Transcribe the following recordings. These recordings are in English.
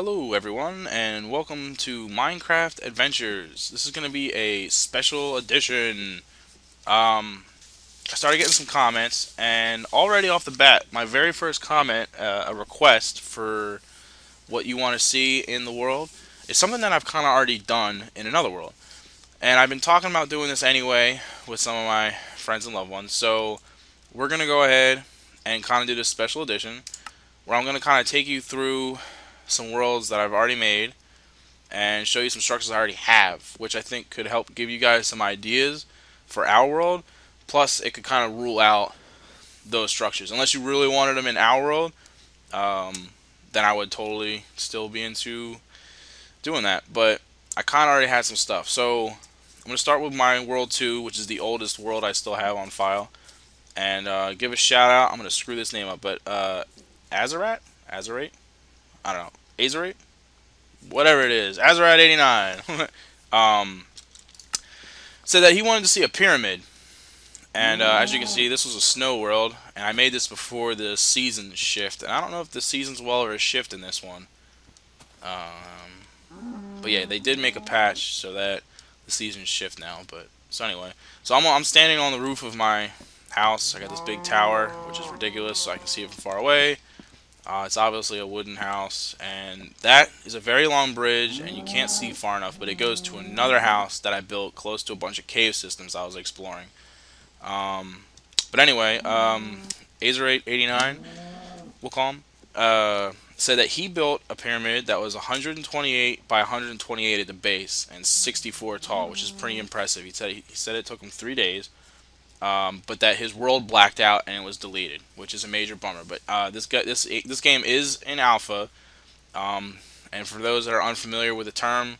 Hello everyone and welcome to Minecraft Adventures. This is going to be a special edition. I started getting some comments and already off the bat, my very first comment, a request for what you want to see in the world, is something that I've kind of already done in another world. And I've been talking about doing this anyway with some of my friends and loved ones. So we're going to go ahead and kind of do this special edition where I'm going to kind of take you through some worlds that I've already made and show you some structures I already have, which I think could help give you guys some ideas for our world. Plus, it could kind of rule out those structures. Unless you really wanted them in our world, then I would totally still be into doing that. But I kind of already had some stuff. So I'm going to start with my world 2, which is the oldest world I still have on file. And give a shout out. I'm going to screw this name up, but Azarat? Azerate? I don't know. Azerate? Whatever it is, Azarat 89, um, said that he wanted to see a pyramid. And as you can see, this was a snow world, and I made this before the season shift. And I don't know if the season's well or a shift in this one. But yeah, they did make a patch so that the seasons shift now. But so anyway, so I'm standing on the roof of my house. I got this big tower, which is ridiculous, so I can see it from far away. It's obviously a wooden house, and that is a very long bridge, and you can't see far enough, but it goes to another house that I built close to a bunch of cave systems I was exploring. Um, but anyway, Azerate89, we'll call him, said that he built a pyramid that was 128 by 128 at the base and 64 tall, which is pretty impressive. He said it took him 3 days. But that his world blacked out and it was deleted, which is a major bummer. But this game is in alpha, and for those that are unfamiliar with the term,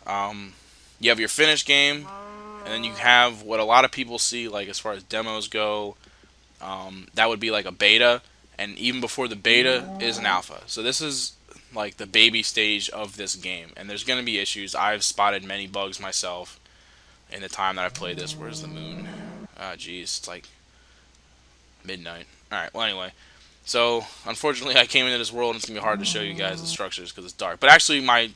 you have your finished game, and then you have what a lot of people see, like as far as demos go, that would be like a beta, and even before the beta is an alpha. So this is like the baby stage of this game, and there's going to be issues. I've spotted many bugs myself in the time that I've played this. Where's the moon? Ah, geez, it's like midnight. Alright, well anyway. So, unfortunately I came into this world and it's going to be hard to show you guys the structures because it's dark. But actually my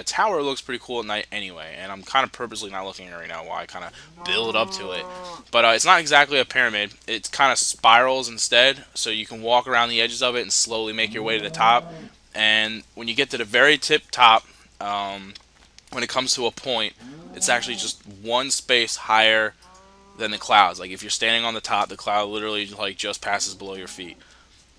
tower looks pretty cool at night anyway, and I'm kind of purposely not looking at it right now while I kind of build up to it. But it's not exactly a pyramid. It kind of spirals instead, so you can walk around the edges of it and slowly make your way to the top. And when you get to the very tip top, when it comes to a point, it's actually just one space higher than the clouds. Like if you're standing on the top, the cloud literally like just passes below your feet.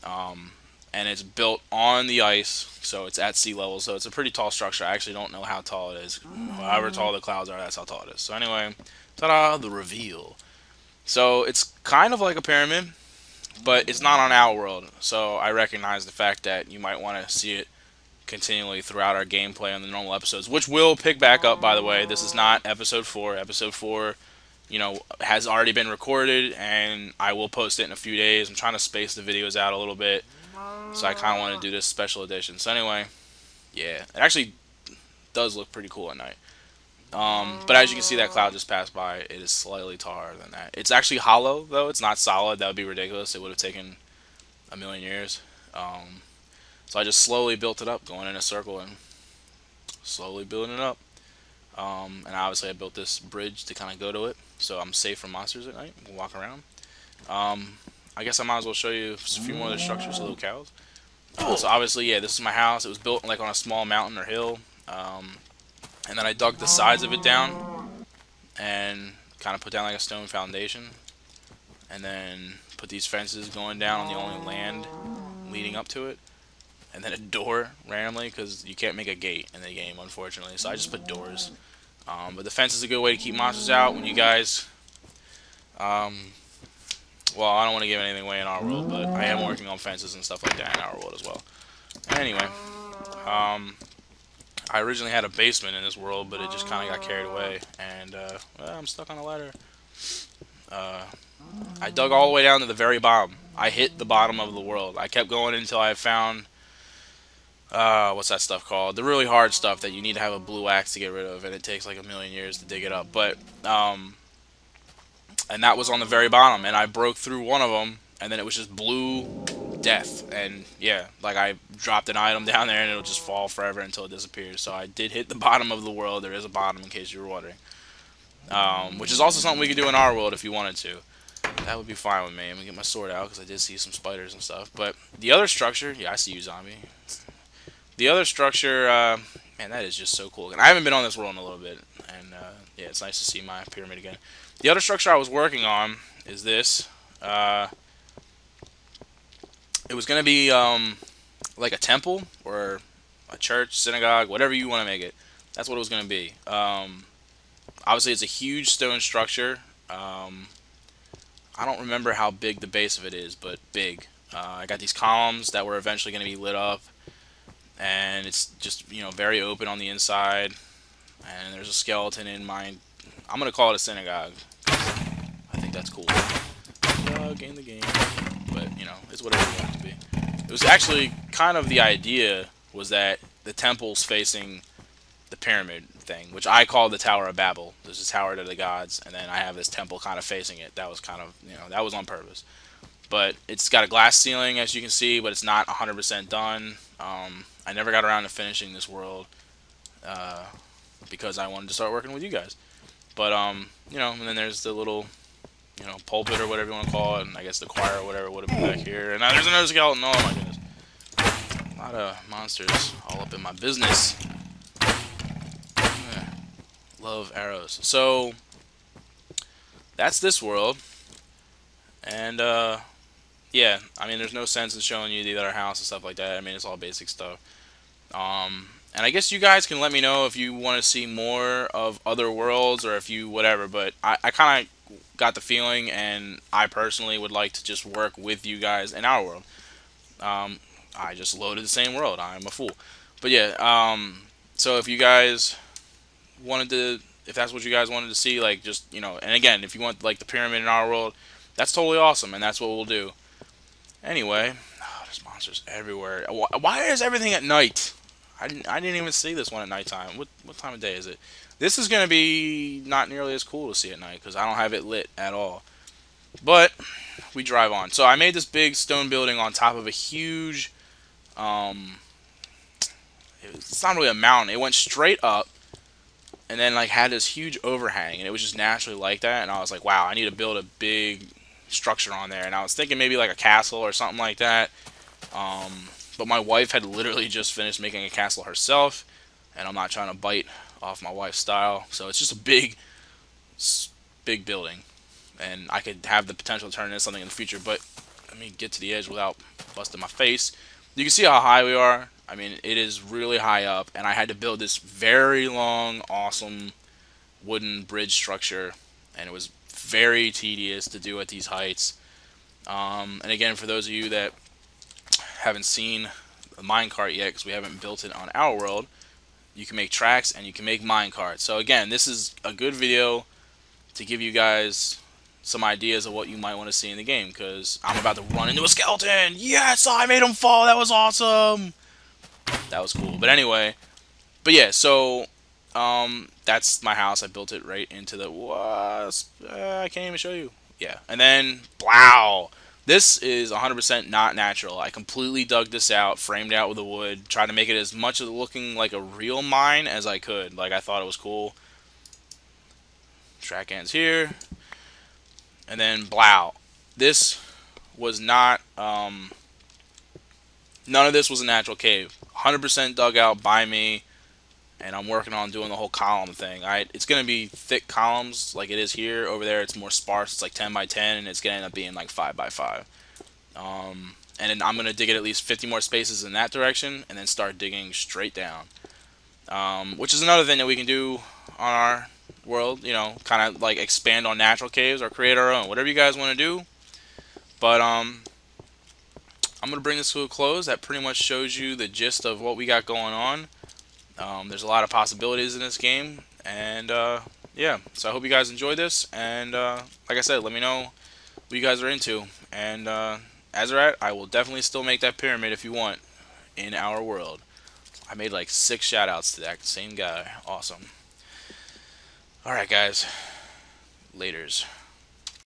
And it's built on the ice, so it's at sea level. So it's a pretty tall structure. I actually don't know how tall it is. However tall the clouds are, that's how tall it is. So anyway, ta-da, the reveal. So it's kind of like a pyramid, but it's not on our world. So I recognize the fact that you might want to see it continually throughout our gameplay on the normal episodes, which will pick back up, by the way. This is not episode 4. Episode 4, has already been recorded, and I will post it in a few days. I'm trying to space the videos out a little bit, so I kind of want to do this special edition. So anyway, yeah, it actually does look pretty cool at night. But as you can see, that cloud just passed by. It is slightly taller than that. It's actually hollow, though. It's not solid. That would be ridiculous. It would have taken a million years. So I just slowly built it up, going in a circle and slowly building it up. And obviously I built this bridge to kind of go to it, so I'm safe from monsters at night. We'll walk around. I guess I might as well show you a few more of the structures, little cows. So obviously, yeah, this is my house. It was built like on a small mountain or hill. And then I dug the sides of it down and kind of put down like a stone foundation. And then put these fences going down on the only land leading up to it. And then a door randomly, because you can't make a gate in the game, unfortunately. So I just put doors. But the fence is a good way to keep monsters out when you guys... well, I don't want to give anything away in our world, but I am working on fences and stuff like that in our world as well. Anyway, I originally had a basement in this world, but it just kind of got carried away. And, well, I'm stuck on a ladder. I dug all the way down to the very bottom. I hit the bottom of the world. I kept going until I found... what's that stuff called? The really hard stuff that you need to have a blue axe to get rid of, and it takes like a million years to dig it up. But, and that was on the very bottom, and I broke through one of them, and then it was just blue death. And yeah, like I dropped an item down there and it'll just fall forever until it disappears. So I did hit the bottom of the world. There is a bottom in case you were wondering. Which is also something we could do in our world if you wanted to. That would be fine with me. I'm gonna get my sword out because I did see some spiders and stuff. But the other structure, yeah, I see you, zombie. The other structure, man, that is just so cool. And I haven't been on this world in a little bit, and yeah, it's nice to see my pyramid again. The other structure I was working on is this. It was gonna be like a temple or a church, synagogue, whatever you want to make it. That's what it was gonna be. Obviously, it's a huge stone structure. I don't remember how big the base of it is, but big. I got these columns that were eventually going to be lit up, and it's just, you know, very open on the inside. And there's a skeleton in my, I'm going to call it a synagogue. I think that's cool. Game the game, but you know, it's whatever you want it to be. It was actually kind of the idea was that the temple's facing the pyramid thing, which I call the Tower of Babel. There's a tower to the gods, and then I have this temple kind of facing it. That was kind of, you know, that was on purpose. But it's got a glass ceiling, as you can see, but it's not 100% done. I never got around to finishing this world because I wanted to start working with you guys. But, you know, and then there's the little, you know, pulpit or whatever you want to call it, and I guess the choir or whatever would have been back here. And now there's another skeleton. Oh, my goodness. A lot of monsters all up in my business. Love arrows. So that's this world, and yeah, I mean, there's no sense in showing you the other house and stuff like that. I mean, it's all basic stuff. And I guess you guys can let me know if you want to see more of other worlds or if you whatever. But I kind of got the feeling, and I personally would like to just work with you guys in our world. I just loaded the same world. I'm a fool. But yeah, so if you guys wanted to, if that's what you guys wanted to see, like, just, you know, and again, if you want like the pyramid in our world, that's totally awesome, and that's what we'll do. Anyway, oh, there's monsters everywhere. Why is everything at night? I didn't even see this one at nighttime. What time of day is it? This is gonna be not nearly as cool to see at night because I don't have it lit at all. But we drive on. So I made this big stone building on top of a huge, it's not really a mountain. It went straight up, and then like had this huge overhang, and it was just naturally like that. And I was like, wow, I need to build a big structure on there. And I was thinking maybe like a castle or something like that. But my wife had literally just finished making a castle herself, and I'm not trying to bite off my wife's style. So it's just a big building, and I could have the potential to turn into something in the future. But let me get to the edge without busting my face. You can see how high we are. I mean, it is really high up, and I had to build this very long, awesome wooden bridge structure, and it was very tedious to do at these heights. And again, for those of you that haven't seen the minecart yet, because we haven't built it on our world, you can make tracks and you can make minecarts. So again, this is a good video to give you guys some ideas of what you might want to see in the game, because I'm about to run into a skeleton. Yes, I made him fall. That was awesome. That was cool. But anyway, but yeah, so that's my house. I built it right into the I can't even show you. Yeah, and then wow, this is 100% not natural. I completely dug this out, framed out with the wood, tried to make it as much of looking like a real mine as I could. Like, I thought it was cool. Track ends here. And then, blow. This was not, none of this was a natural cave. 100% dug out by me, and I'm working on doing the whole column thing. Alright, it's going to be thick columns like it is here. Over there, it's more sparse. It's like 10 by 10, and it's going to end up being like 5 by 5. And then I'm going to dig it at least 50 more spaces in that direction, and then start digging straight down. Which is another thing that we can do on our world, you know, kind of like expand on natural caves or create our own, whatever you guys want to do. But I'm gonna bring this to a close. That pretty much shows you the gist of what we got going on. There's a lot of possibilities in this game, and yeah, so I hope you guys enjoyed this, and like I said, let me know what you guys are into, and as a rat, I will definitely still make that pyramid if you want in our world. I made like 6 shoutouts to that same guy. Awesome. Alright guys, laters.